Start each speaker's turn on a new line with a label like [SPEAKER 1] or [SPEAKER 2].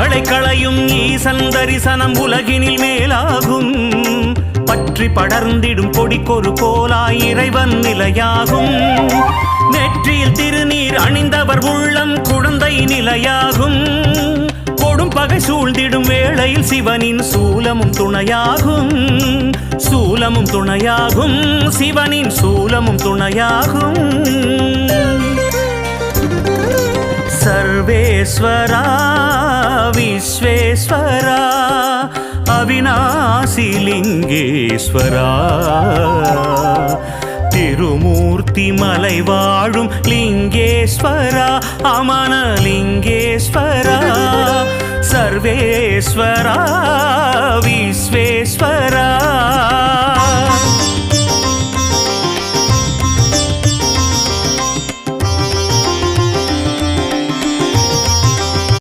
[SPEAKER 1] பற்றுகளை களையும் ஈசன் தரிசனம் உலகினில் மேலாகும். பற்றி படர்ந்திடும் கொடிக்கொரு கோலாய் இறைவன் நிலையாகும். நெற்றியில் திருநீர் அணிந்தவர் உள்ளம் குழந்தை நிலையாகும். கொடும் பகை சூழ்ந்திடும் வேளையில் சிவனின் சூலமும் துணையாகும். சூலமும் துணையாகும், சிவனின் சூலமும் துணையாகும். சர்வேஸ்வரா விஸ்வேஸ்வரா அவிநாசி லிங்கேஸ்வரா, திருமூர்த்தி மலை வாழும் லிங்கேஸ்வரா, அமன லிங்கேஸ்வரா. சர்வேஸ்வரா விஸ்வேஸ்வரா